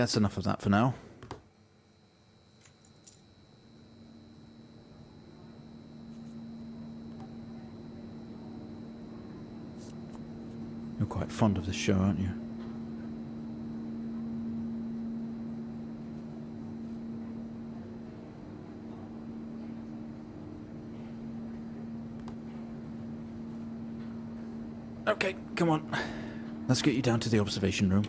that's enough of that for now. You're quite fond of this show, aren't you? Okay, come on. Let's get you down to the observation room.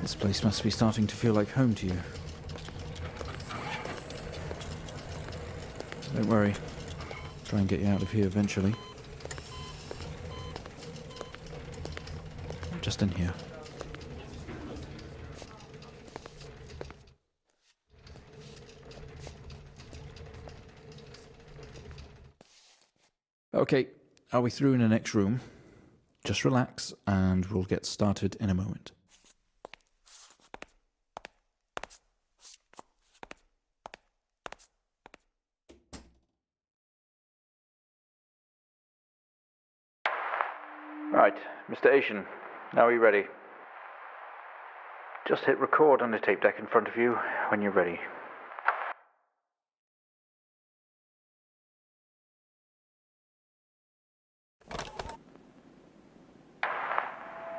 This place must be starting to feel like home to you. Don't worry. Try and get you out of here eventually. Just in here. Okay, are we through in the next room? Just relax and we'll get started in a moment. Right, Mr. Asian, now are you ready? Just hit record on the tape deck in front of you when you're ready.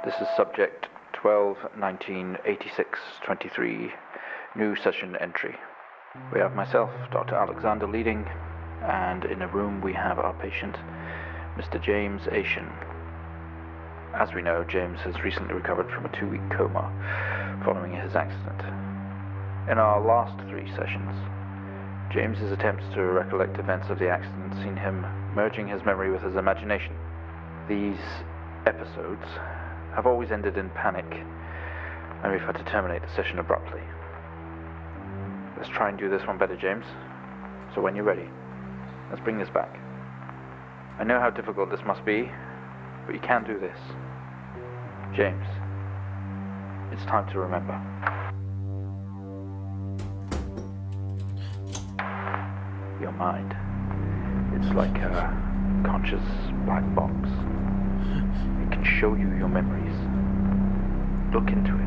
This is subject 12-19-86-23, new session entry. We have myself, Dr. Alexander, leading, and in a room we have our patient, Mr. James Asian. As we know, James has recently recovered from a 2-week coma following his accident. In our last 3 sessions, James's attempts to recollect events of the accident seen him merging his memory with his imagination. These episodes have always ended in panic, and we've had to terminate the session abruptly. Let's try and do this one better, James. So when you're ready, let's bring this back. I know how difficult this must be, but you can do this. James, it's time to remember. Your mind, it's like a conscious black box. It can show you your memories. Look into it.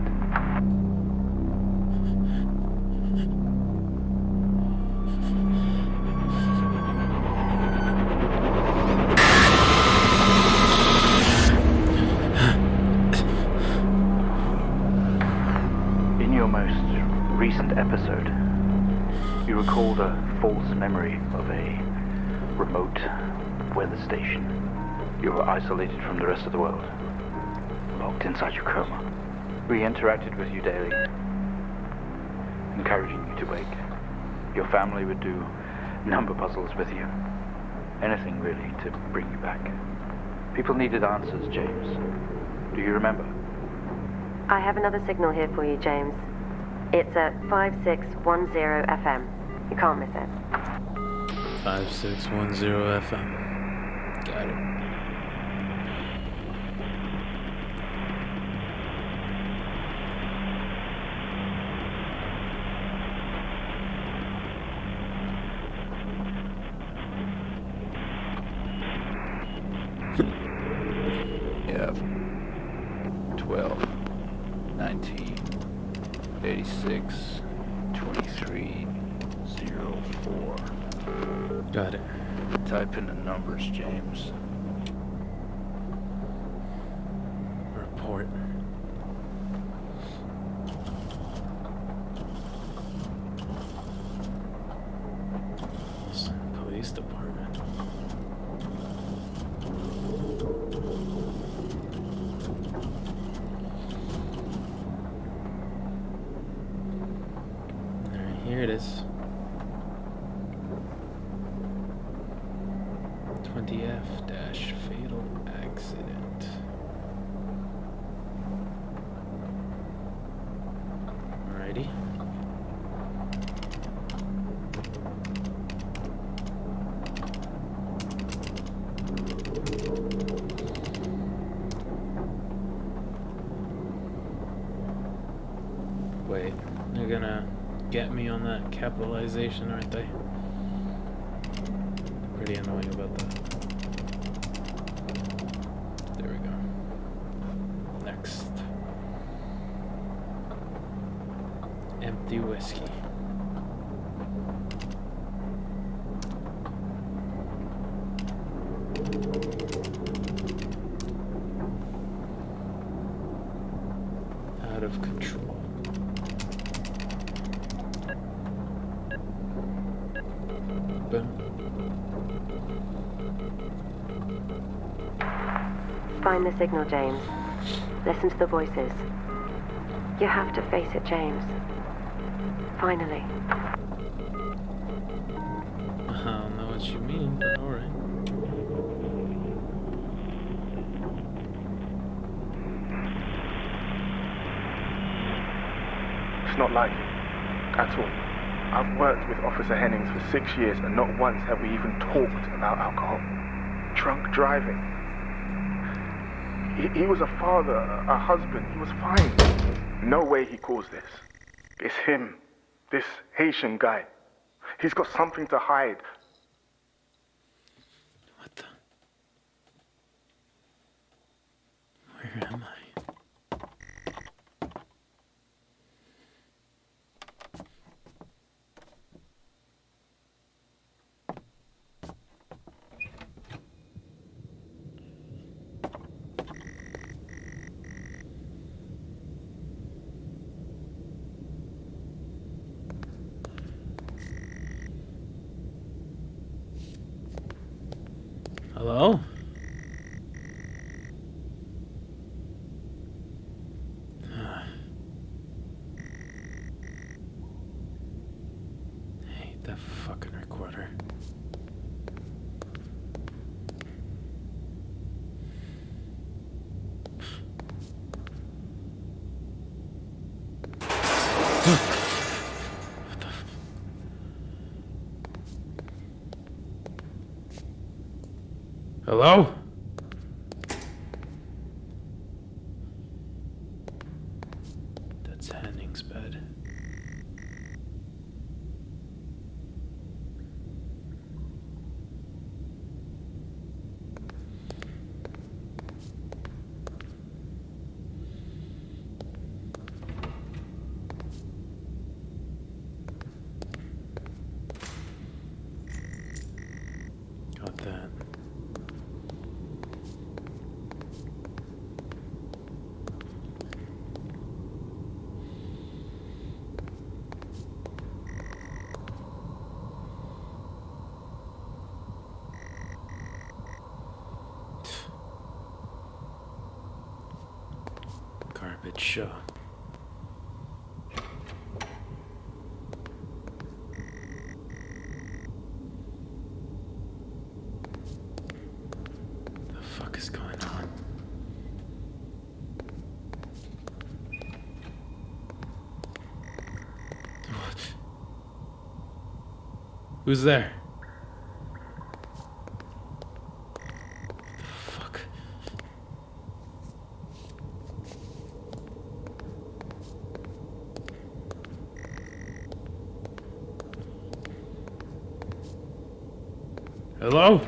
In your most recent episode, you recalled a false memory of a remote weather station. You were isolated from the rest of the world, locked inside your coma. We interacted with you daily, encouraging you to wake. Your family would do number puzzles with you. Anything really to bring you back. People needed answers, James. Do you remember? I have another signal here for you, James. It's at 5610 FM. You can't miss it. 5610 FM. Got it. You have 12, 19, 86, 23, 04. Got it. Type in the numbers, James. Report. Police department. Alright, here it is. 20F- fatal accident. Alrighty. Wait, you're gonna get me on that capitalization, aren't they? Pretty annoying about that. There we go. Next. Empty whiskey. Out of control. Find the signal, James. Listen to the voices. You have to face it, James. Finally. I don't know what you mean, but alright. It's not like him, at all. I've worked with Officer Hennings for 6 years and not once have we even talked about alcohol. Drunk driving. He was a father, a husband, he was fine. No way he caused this. It's him, this Haitian guy. He's got something to hide. What the? Where am I? Hello? I hate that fucking recorder. What the f- Hello? That's Henning's bed. Got that. Garbage show. The fuck is going on? What? Who's there? The fuck? Hello?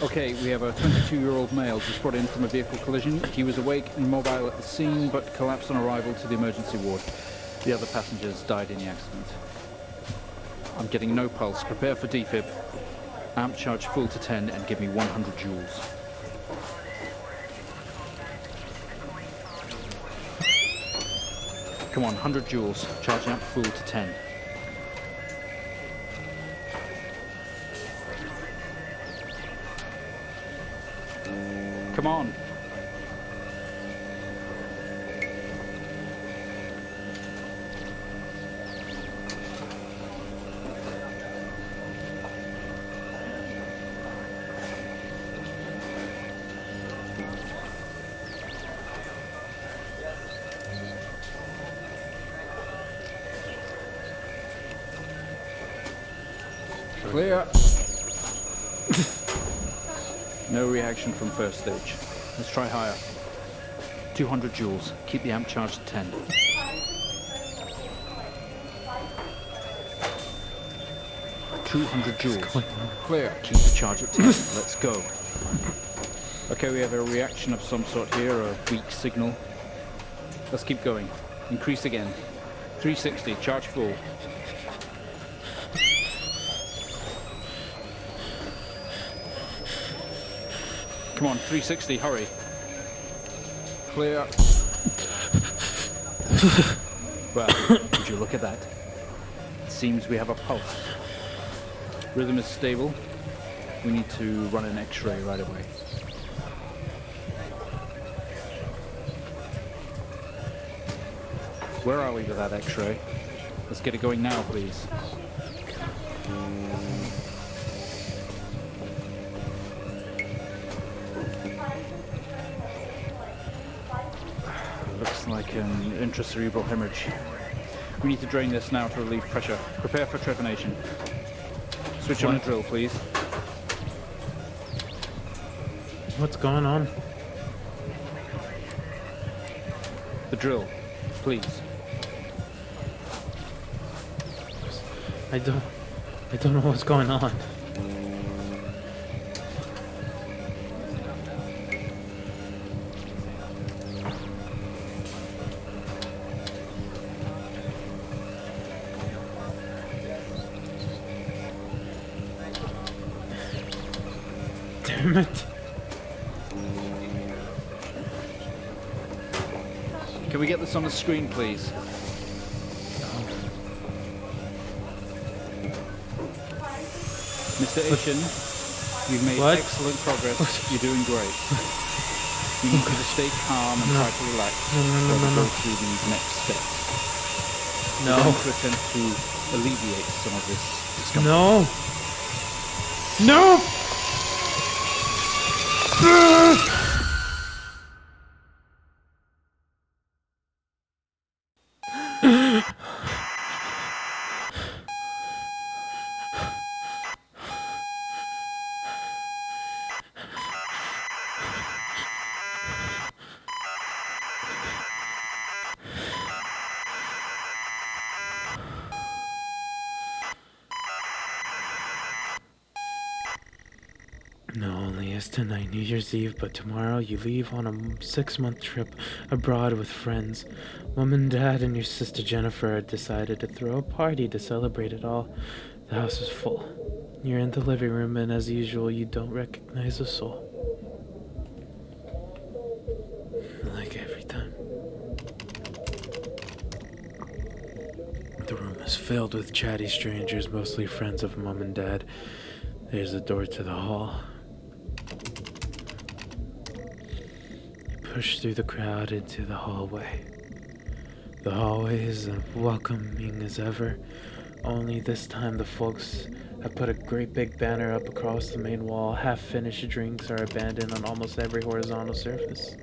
Okay, we have a 22-year-old male just brought in from a vehicle collision. He was awake and mobile at the scene, but collapsed on arrival to the emergency ward. The other passengers died in the accident. I'm getting no pulse. Prepare for defib. Amp charge full to 10 and give me 100 joules. Come on, 100 joules. Charge amp full to 10. Come on. Clear. No reaction from first stage. Let's try higher. 200 joules. Keep the amp charged at 10. joules. Clear. Keep the charge at 10. Let's go. Okay, we have a reaction of some sort here, a weak signal. Let's keep going. Increase again. 360, charge full. Come on, 360, hurry. Clear. Well, would you look at that? It seems we have a pulse. Rhythm is stable. We need to run an X-ray right away. Where are we with that X-ray? Let's get it going now, please. Looks like an intracerebral hemorrhage. We need to drain this now to relieve pressure. Prepare for trepanation. Switch on the drill, please. What's going on? The drill, please. I don't know what's going on. Damn it. Can we get this on the screen, please? Mr. Asian, you've made What? excellent progress. You're doing great. You need to stay calm and try to relax while we go through these next steps. No. We're going to attempt to alleviate some of this discomfort. No. No. Not only is tonight New Year's Eve, but tomorrow you leave on a 6-month trip abroad with friends. Mom and Dad and your sister Jennifer decided to throw a party to celebrate it all. The house is full. You're in the living room, and as usual, you don't recognize a soul. Like every time. The room is filled with chatty strangers, mostly friends of Mom and Dad. There's a door to the hall. Push through the crowd into the hallway. The hallway is as welcoming as ever, only this time the folks have put a great big banner up across the main wall. Half-finished drinks are abandoned on almost every horizontal surface.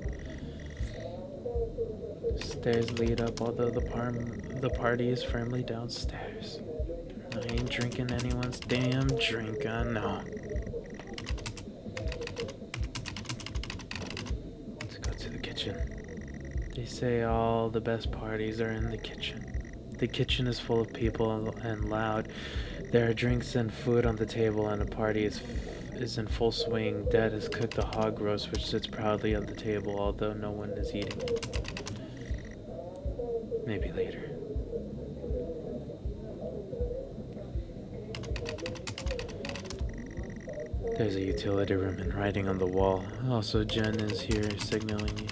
Stairs lead up, although the party is firmly downstairs. I ain't drinking anyone's damn drink, I know. They say all the best parties are in the kitchen. The kitchen is full of people and loud. There are drinks and food on the table, and a party is in full swing. Dad has cooked a hog roast which sits proudly on the table, although no one is eating. Maybe later. There's a utility room and writing on the wall. Also, Jen is here signaling you.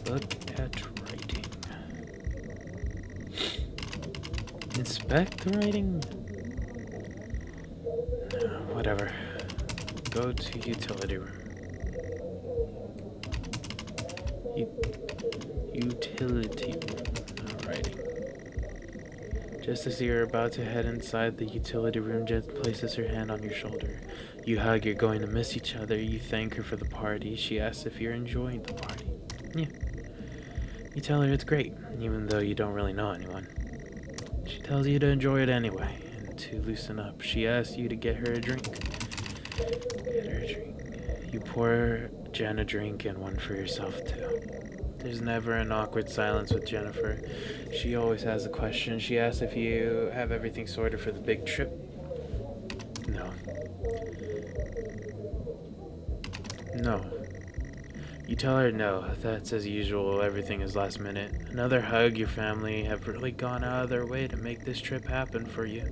Look at writing. Inspect the writing? No, whatever. Go to utility room. Utility room. Writing. Just as you're about to head inside the utility room, Jen places her hand on your shoulder. You hug, you're going to miss each other. You thank her for the party. She asks if you're enjoying the party. Yeah. You tell her it's great, even though you don't really know anyone. She tells you to enjoy it anyway, and to loosen up. She asks you to get her a drink. Get her a drink. You pour Jen a drink and one for yourself, too. There's never an awkward silence with Jennifer. She always has a question. She asks if you have everything sorted for the big trip. No. No. You tell her no. That's as usual. Everything is last minute. Another hug. Your family have really gone out of their way to make this trip happen for you.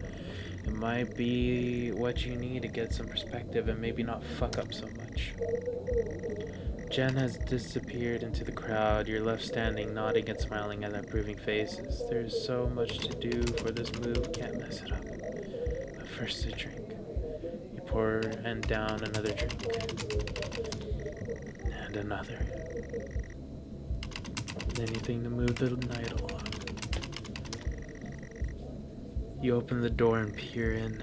It might be what you need to get some perspective and maybe not fuck up so much. Jen has disappeared into the crowd. You're left standing, nodding and smiling at approving faces. There's so much to do for this move. Can't mess it up. But first, a drink. You pour and down another drink. And another. Anything to move the night along. You open the door and peer in.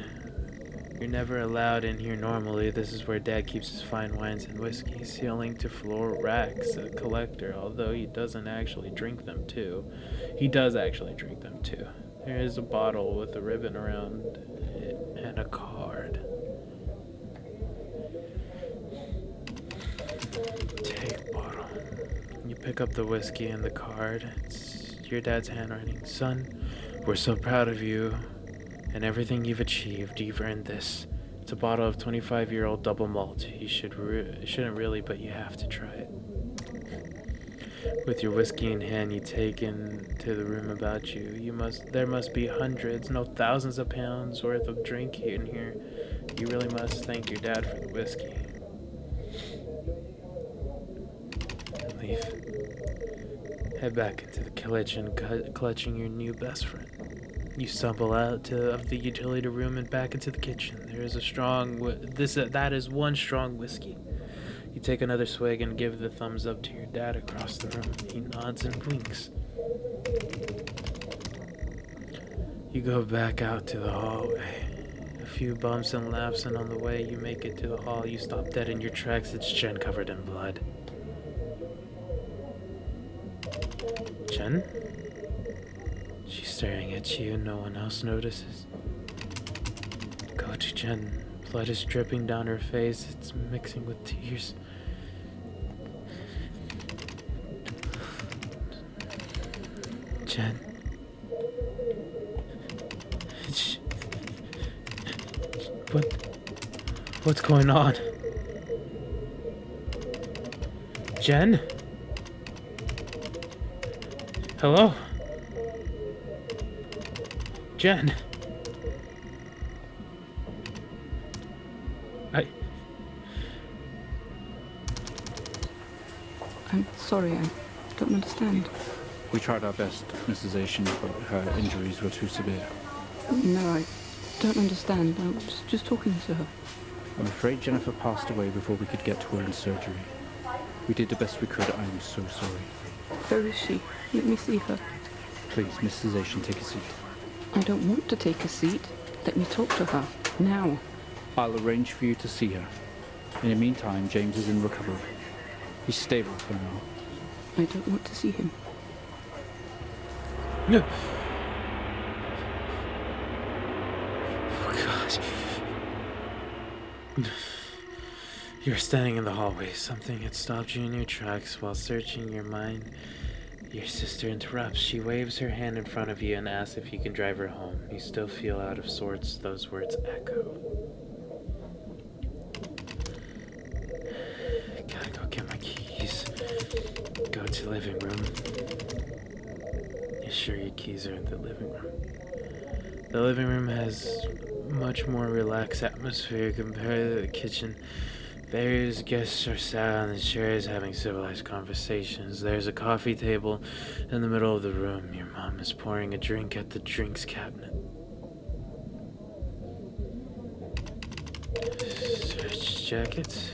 You're never allowed in here normally. This is where Dad keeps his fine wines and whiskey, ceiling to floor racks, a collector, although he doesn't actually drink them too. He does actually drink them too. There is a bottle with a ribbon around it and a card. Take bottle. You pick up the whiskey and the card. It's your dad's handwriting. Son, we're so proud of you and everything you've achieved. You've earned this. It's a bottle of 25-year-old double malt. You shouldn't really, but you have to try it. With your whiskey in hand, you take into the room about you. There must be hundreds, no thousands of pounds worth of drink in here. You really must thank your dad for the whiskey. And leave. Head back into the kitchen, clutching your new best friend. You stumble out of the utility room and back into the kitchen. There is that is one strong whiskey. You take another swig and give the thumbs up to your dad across the room. He nods and winks. You go back out to the hallway. A few bumps and laughs, and on the way you make it to the hall, you stop dead in your tracks. It's Jen covered in blood. Jen? She's staring at you, no one else notices. Go to Jen. Blood is dripping down her face, it's mixing with tears. Jen. What's going on? Jen? Hello? Jen? I'm sorry, I don't understand. We tried our best, Mrs. Asian, but her injuries were too severe. No, I don't understand. I was just talking to her. I'm afraid Jennifer passed away before we could get to her in surgery. We did the best we could. I am so sorry. Where is she? Let me see her. Please, Mrs. Asian, take a seat. I don't want to take a seat. Let me talk to her. Now. I'll arrange for you to see her. In the meantime, James is in recovery. He's stable for now. I don't want to see him. No. Oh, God. You're standing in the hallway. Something had stopped you in your tracks while searching your mind. Your sister interrupts. She waves her hand in front of you and asks if you can drive her home. You still feel out of sorts. Those words echo. Gotta go get my keys. Go to the living room. You sure your keys are in the living room? The living room has much more relaxed atmosphere compared to the kitchen. Various guests are sat on the chairs having civilized conversations. There's a coffee table in the middle of the room. Your mom is pouring a drink at the drinks cabinet. Search jackets?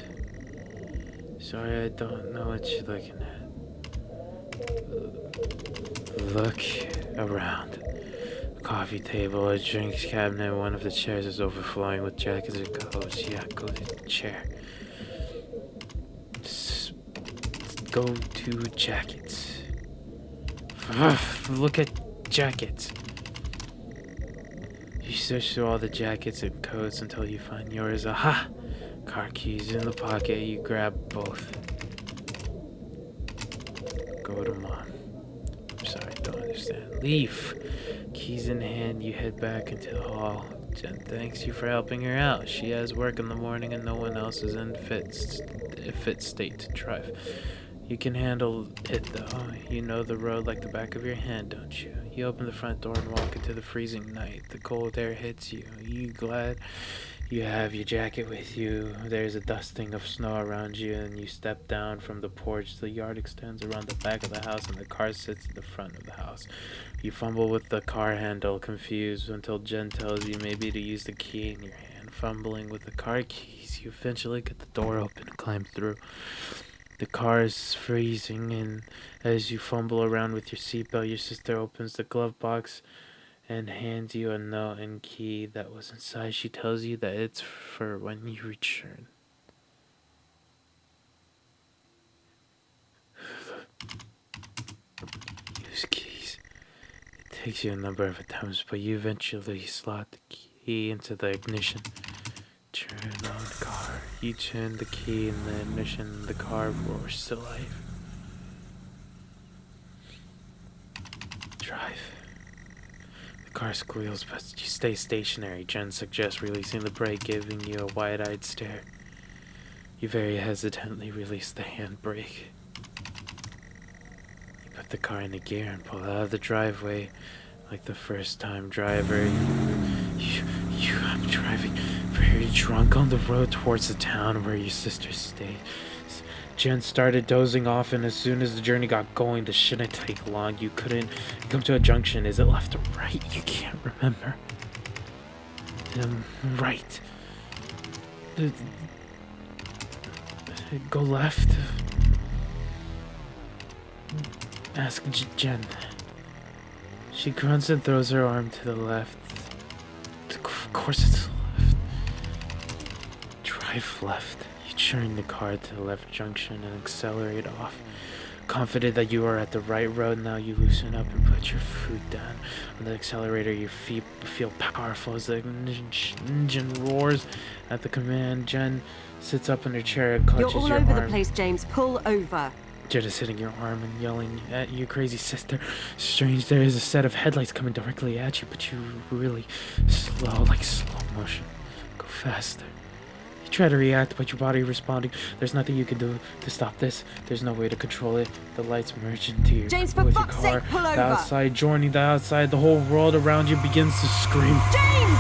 Sorry, I don't know what you're looking at. Look around. A coffee table, a drinks cabinet. One of the chairs is overflowing with jackets or coats. Yeah, go to the chair. Go to jackets. Look at jackets. You search through all the jackets and coats until you find yours. Aha! Car keys in the pocket, you grab both. Go to Mom. I'm sorry, don't understand. Leave. Keys in hand, you head back into the hall. Jen thanks you for helping her out. She has work in the morning and no one else is in fit state to drive. You can handle it though. You know the road like the back of your hand, don't you? You open the front door and walk into the freezing night. The cold air hits you. You glad you have your jacket with you. There's a dusting of snow around you and you step down from the porch. The yard extends around the back of the house and the car sits in the front of the house. You fumble with the car handle, confused, until Jen tells you maybe to use the key in your hand. Fumbling with the car keys, you eventually get the door open and climb through. The car is freezing, and as you fumble around with your seatbelt, your sister opens the glove box and hands you a note and key that was inside. She tells you that it's for when you return. Use keys. It takes you a number of attempts, but you eventually slot the key into the ignition. Turn on the car. You turn the key in the ignition and the car roars to life. Drive. The car squeals, but you stay stationary. Jen suggests releasing the brake, giving you a wide-eyed stare. You very hesitantly release the handbrake. You put the car into gear and pull out of the driveway like the first-time driver. I'm driving very drunk on the road towards the town where your sister stays. Jen started dozing off, and as soon as the journey got going, this shouldn't take long. You couldn't come to a junction. Is it left or right? You can't remember. Right. Go left. Ask Jen. She grunts and throws her arm to the left. Of course it's left. Drive left. You turn the car to the left junction and accelerate off. Confident that you are at the right road now, you loosen up and put your foot down on the accelerator. Your feet feel powerful as the engine roars at the command. Jen sits up in her chair and clutches your arm. You're all over the place, James. Pull over. Jen is hitting your arm and yelling at you, crazy sister. Strange, there is a set of headlights coming directly at you, but you're really slow, like slow motion. Go faster. You try to react, but your body responding. There's nothing you can do to stop this. There's no way to control it. The lights merge into your, James, for with your fuck's car. sake, pull over. The outside, joining the outside, the whole world around you begins to scream. James!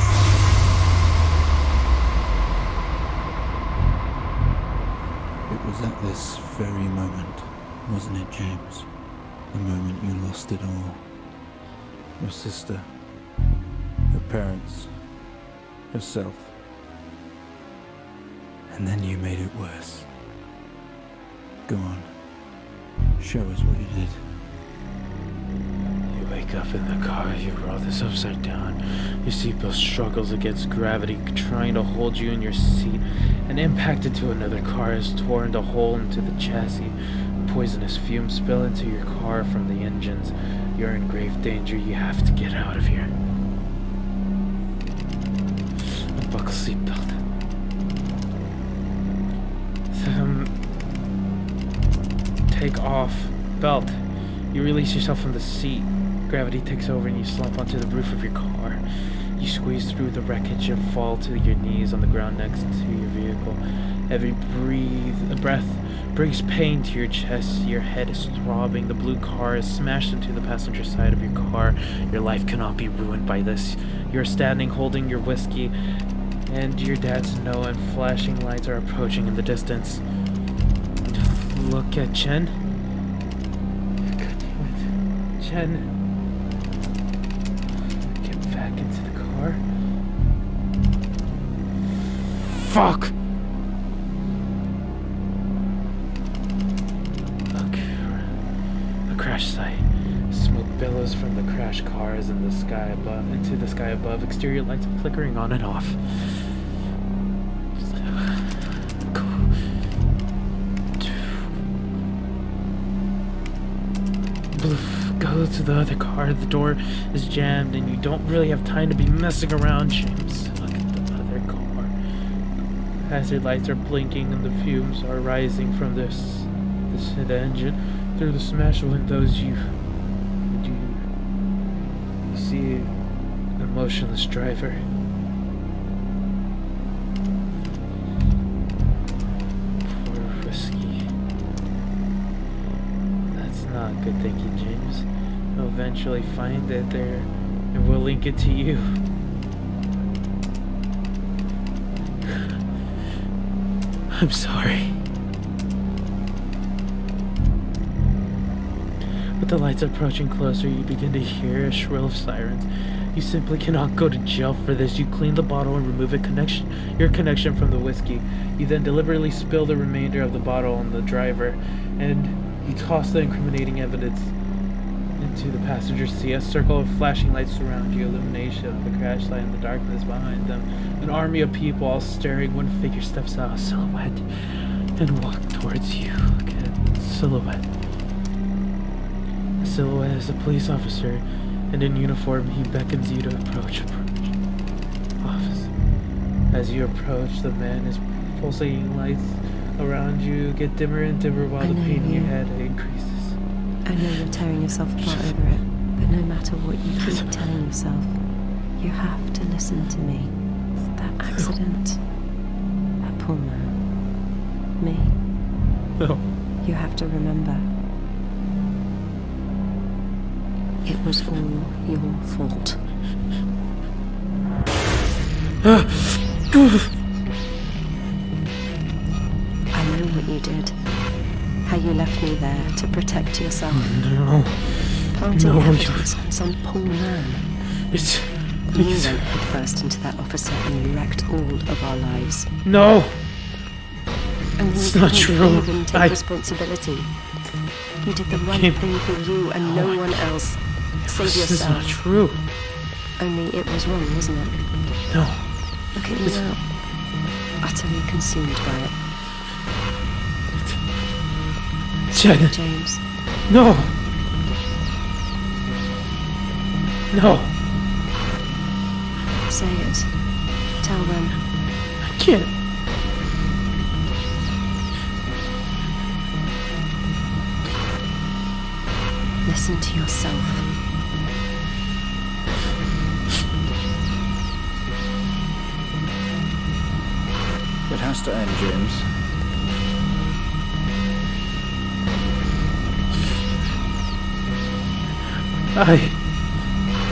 It was at this very moment, wasn't it, James? The moment you lost it all. Your sister, your parents, yourself. And then you made it worse. Go on. Show us what you did. You wake up in the car, you roll this upside down. Your seatbelt struggles against gravity, trying to hold you in your seat, and impact into another car has torn a hole into the chassis. Poisonous fumes spill into your car from the engines. You're in grave danger. You have to get out of here. Unbuckle seatbelt. Take off belt. You release yourself from the seat. Gravity takes over and you slump onto the roof of your car. You squeeze through the wreckage and fall to your knees on the ground next to your vehicle. Every breath brings pain to your chest. Your head is throbbing. The blue car is smashed into the passenger side of your car. Your life cannot be ruined by this. You're standing holding your whiskey, and your dad's no, and flashing lights are approaching in the distance. Look at Jen. God damn it. Jen. Get back into the car. Fuck! A crash site. Smoke billows from the crashed cars in the sky above, into the sky above. Exterior lights are flickering on and off. Go to the other car. The door is jammed and you don't really have time to be messing around, James. Look at the other car. Hazard lights are blinking and the fumes are rising from the engine. Through the smashed windows, you see a motionless driver. Poor Whiskey. That's not good thinking, James. You'll eventually find it there, and we'll link it to you. I'm sorry. With the lights approaching closer, you begin to hear a shrill of sirens. You simply cannot go to jail for this. You clean the bottle and remove your connection from the whiskey. You then deliberately spill the remainder of the bottle on the driver, and you toss the incriminating evidence into the passenger seat. A circle of flashing lights surround you, illumination of the crash light and the darkness behind them. An army of people all staring. One figure steps out, a silhouette, and walks towards you. Again, silhouette. The silhouette is a police officer, and in uniform, he beckons you to approach. Officer. As you approach, the man is pulsating lights around you get dimmer and dimmer while the pain in your head increases. I know you're tearing yourself apart over it, but no matter what you keep telling yourself, you have to listen to me. That accident, that poor man, me. No. You have to remember, it was all your fault. I know what you did. How you left me there to protect yourself. No. Planting evidence on some poor man. You Please. went headfirst into that officer and you wrecked all of our lives. No. And It's you not didn't true. even take responsibility. You did the right thing for you and no one else. Save This is yourself. not true. Only it was wrong, wasn't it? No. Look at you now. Utterly consumed by it. Jen. James. No. No. Say it. Tell them. I can't. Listen to yourself. It has to end, James.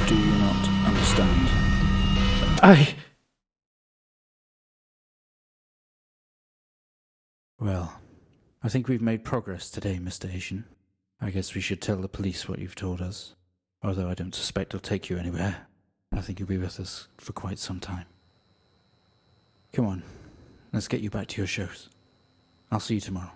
Do you not understand? Well, I think we've made progress today, Mr. Asian. I guess we should tell the police what you've told us. Although I don't suspect they'll take you anywhere. I think you'll be with us for quite some time. Come on, let's get you back to your shows. I'll see you tomorrow.